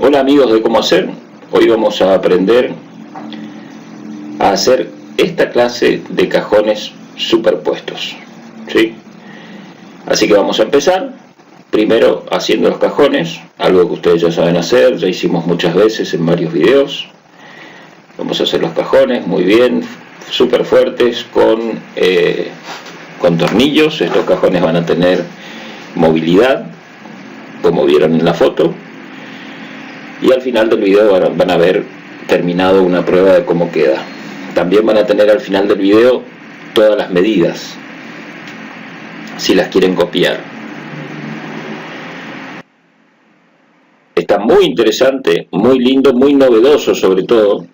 Hola amigos de Cómo Hacer. Hoy vamos a aprender a hacer esta clase de cajones superpuestos, ¿sí? Así que vamos a empezar primero haciendo los cajones, algo que ustedes ya saben hacer, ya hicimos muchas veces en varios videos. Vamos a hacer los cajones muy bien, súper fuertes, con tornillos. Estos cajones van a tener movilidad, como vieron en la foto. Y al final del video van a ver terminado una prueba de cómo queda. También van a tener al final del video todas las medidas, si las quieren copiar. Está muy interesante, muy lindo, muy novedoso sobre todo,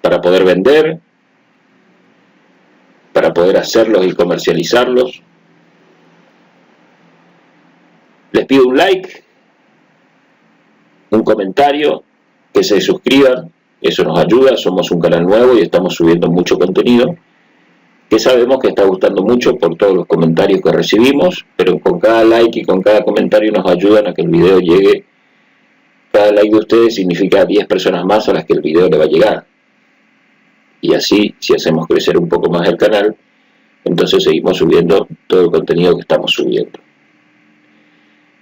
para poder vender, para poder hacerlos y comercializarlos. Les pido un like, un comentario, que se suscriban, eso nos ayuda. Somos un canal nuevo y estamos subiendo mucho contenido, que sabemos que está gustando mucho por todos los comentarios que recibimos, pero con cada like y con cada comentario nos ayudan a que el video llegue. Cada like de ustedes significa 10 personas más a las que el video le va a llegar, y así, si hacemos crecer un poco más el canal, entonces seguimos subiendo todo el contenido que estamos subiendo.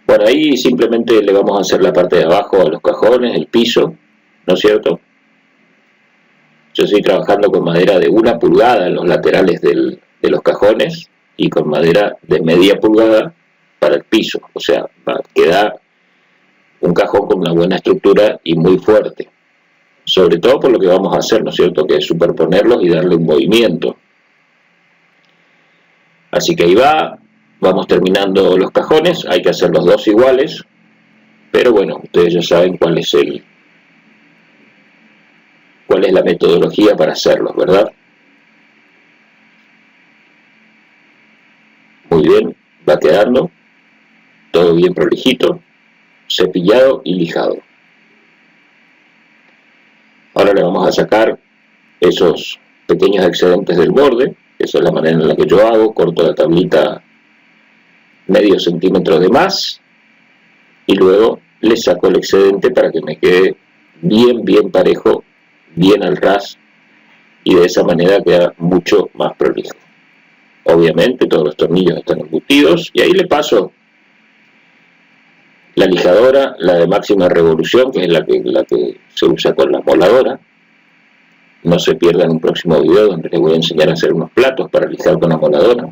Bueno, ahí simplemente le vamos a hacer la parte de abajo a los cajones, el piso, ¿no es cierto? Yo estoy trabajando con madera de 1 pulgada en los laterales de los cajones y con madera de media pulgada para el piso. O sea, queda un cajón con una buena estructura y muy fuerte. Sobre todo por lo que vamos a hacer, ¿no es cierto? Que es superponerlos y darle un movimiento. Así que ahí va. Vamos terminando los cajones, hay que hacer los dos iguales, pero bueno, ustedes ya saben cuál es la metodología para hacerlos, ¿verdad? Muy bien, va quedando todo bien prolijito, cepillado y lijado. Ahora le vamos a sacar esos pequeños excedentes del borde. Esa es la manera en la que yo hago. Corto la tablita medio centímetro de más y luego le saco el excedente para que me quede bien parejo, bien al ras, y de esa manera queda mucho más prolijo. Obviamente todos los tornillos están embutidos y ahí le paso la lijadora, la de máxima revolución, que es la que se usa con la moladora. No se pierdan un próximo video donde les voy a enseñar a hacer unos platos para lijar con la moladora,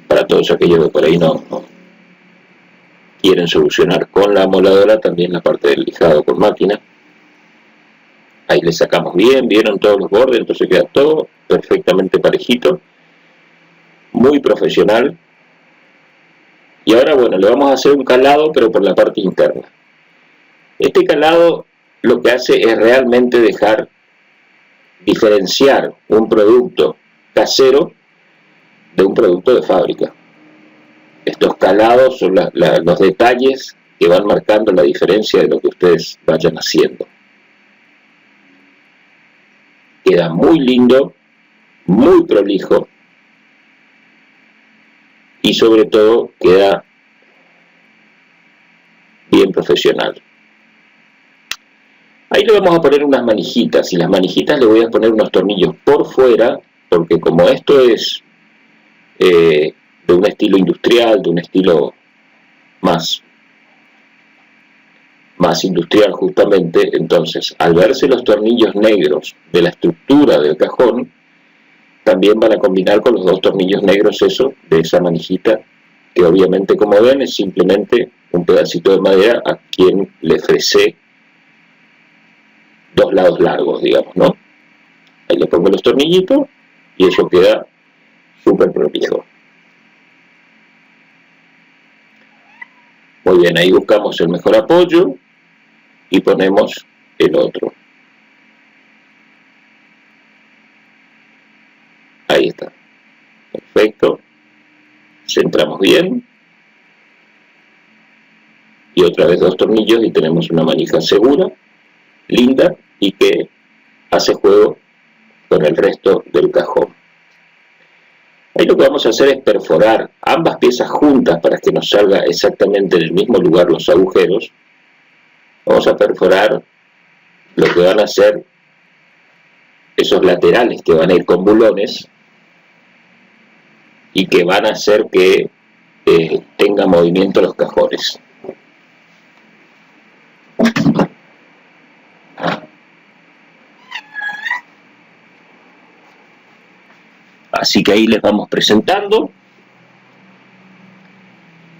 para todos aquellos que por ahí no quieren solucionar con la moladora también la parte del lijado con máquina. Ahí le sacamos bien, vieron todos los bordes, entonces queda todo perfectamente parejito, muy profesional. Y ahora, bueno, le vamos a hacer un calado, pero por la parte interna. Este calado lo que hace es realmente diferenciar un producto casero de un producto de fábrica. Estos calados son los detalles que van marcando la diferencia de lo que ustedes vayan haciendo. Queda muy lindo, muy prolijo y sobre todo queda bien profesional. Ahí le vamos a poner unas manijitas, y las manijitas le voy a poner unos tornillos por fuera, porque como esto es de un estilo industrial, de un estilo más industrial justamente, entonces al verse los tornillos negros de la estructura del cajón, también van a combinar con los dos tornillos negros de esa manijita, que obviamente, como ven, es simplemente un pedacito de madera a quien le fresé dos lados largos, digamos, ¿no? Ahí le pongo los tornillitos y eso queda súper prolijo. Muy bien, ahí buscamos el mejor apoyo y ponemos el otro. Ahí está. Perfecto. Centramos bien. Y otra vez dos tornillos y tenemos una manija segura, linda y que hace juego con el resto del cajón. Ahí lo que vamos a hacer es perforar ambas piezas juntas para que nos salga exactamente en el mismo lugar los agujeros. Vamos a perforar lo que van a ser esos laterales que van a ir con bulones y que van a hacer que tenga movimiento los cajones. Así que ahí les vamos presentando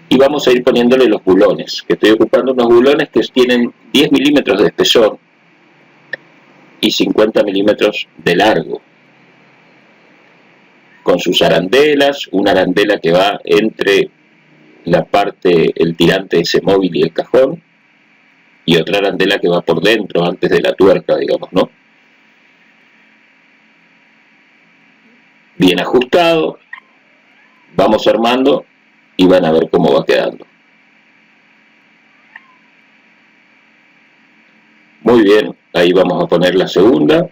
y vamos a ir poniéndole los bulones, que estoy ocupando unos bulones que tienen 10 milímetros de espesor y 50 milímetros de largo, con sus arandelas, una arandela que va entre la parte, el tirante de ese móvil y el cajón, y otra arandela que va por dentro, antes de la tuerca, digamos, ¿no? Bien ajustado, vamos armando y van a ver cómo va quedando. Muy bien, ahí vamos a poner la segunda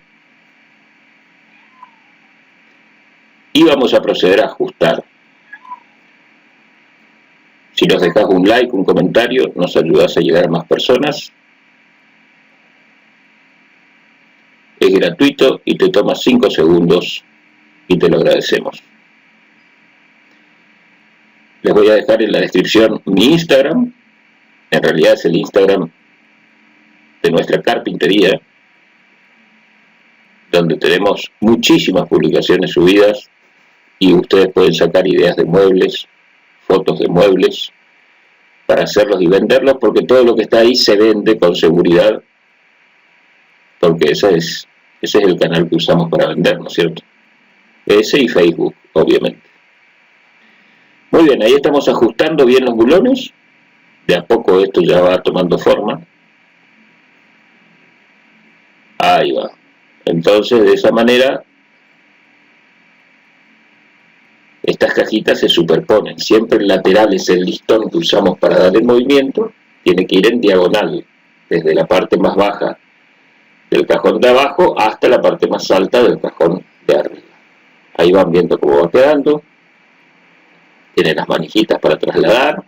y vamos a proceder a ajustar. Si nos dejas un like, un comentario, nos ayudas a llegar a más personas. Es gratuito y te toma 5 segundos y te lo agradecemos. Les voy a dejar en la descripción mi Instagram. En realidad es el Instagram de nuestra carpintería, donde tenemos muchísimas publicaciones subidas y ustedes pueden sacar ideas de muebles, fotos de muebles, para hacerlos y venderlos, porque todo lo que está ahí se vende con seguridad, porque ese es el canal que usamos para vender, ¿no es cierto? Ese y Facebook, obviamente. Muy bien, ahí estamos ajustando bien los bulones. De a poco esto ya va tomando forma. Ahí va. Entonces, de esa manera, estas cajitas se superponen. Siempre el lateral es el listón que usamos para dar el movimiento. Tiene que ir en diagonal, desde la parte más baja del cajón de abajo hasta la parte más alta del cajón de arriba. Ahí van viendo cómo va quedando. Tiene las manijitas para trasladar.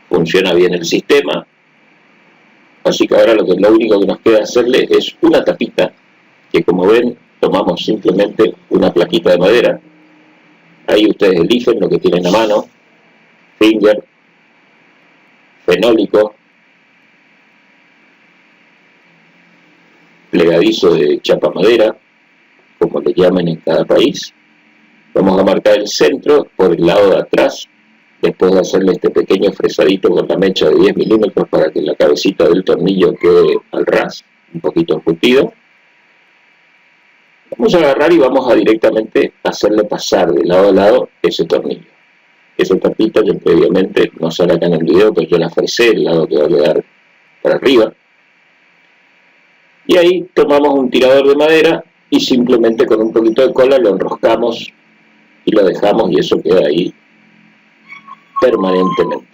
Funciona bien el sistema. Así que ahora lo único que nos queda hacerle es una tapita, que como ven tomamos simplemente una plaquita de madera. Ahí ustedes eligen lo que tienen a mano: finger, fenólico, plegadizo de chapa madera, como le llaman en cada país. Vamos a marcar el centro por el lado de atrás, después de hacerle este pequeño fresadito con la mecha de 10 milímetros para que la cabecita del tornillo quede al ras, un poquito encurtido. Vamos a agarrar y vamos a directamente hacerle pasar de lado a lado ese tornillo. Esa tapita que previamente no sale acá en el video, pero yo la fresé el lado que va a quedar para arriba. Y ahí tomamos un tirador de madera y simplemente con un poquito de cola lo enroscamos y lo dejamos, y eso queda ahí permanentemente.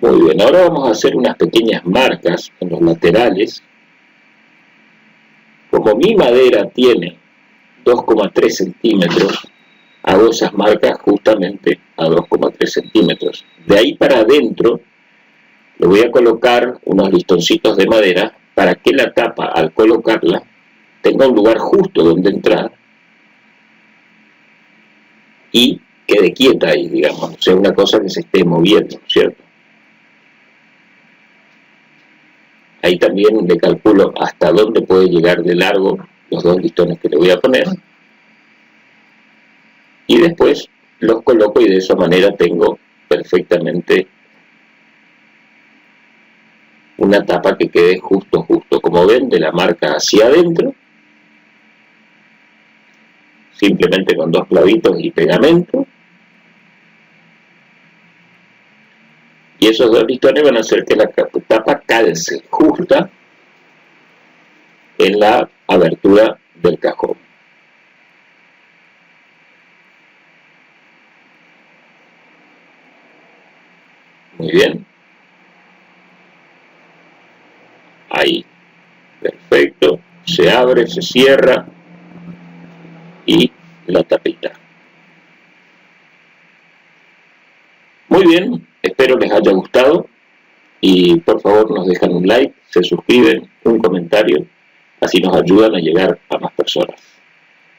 Muy bien, ahora vamos a hacer unas pequeñas marcas en los laterales. Como mi madera tiene 2,3 centímetros, hago esas marcas justamente a 2,3 centímetros. De ahí para adentro le voy a colocar unos listoncitos de madera para que la tapa, al colocarla, tenga un lugar justo donde entrar y quede quieta ahí, digamos, o sea, una cosa que se esté moviendo, ¿cierto? Ahí también le calculo hasta dónde puede llegar de largo los dos listones que le voy a poner. Y después los coloco y de esa manera tengo perfectamente una tapa que quede justo. Como ven, de la marca hacia adentro, simplemente con 2 clavitos y pegamento. Y esos 2 listones van a hacer que la tapa calce justa en la abertura del cajón. Muy bien. Ahí. Perfecto. Se abre, se cierra y la tapita. Muy bien, espero les haya gustado y por favor nos dejan un like, se suscriben, un comentario, así nos ayudan a llegar a más personas.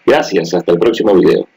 Gracias, hasta el próximo video.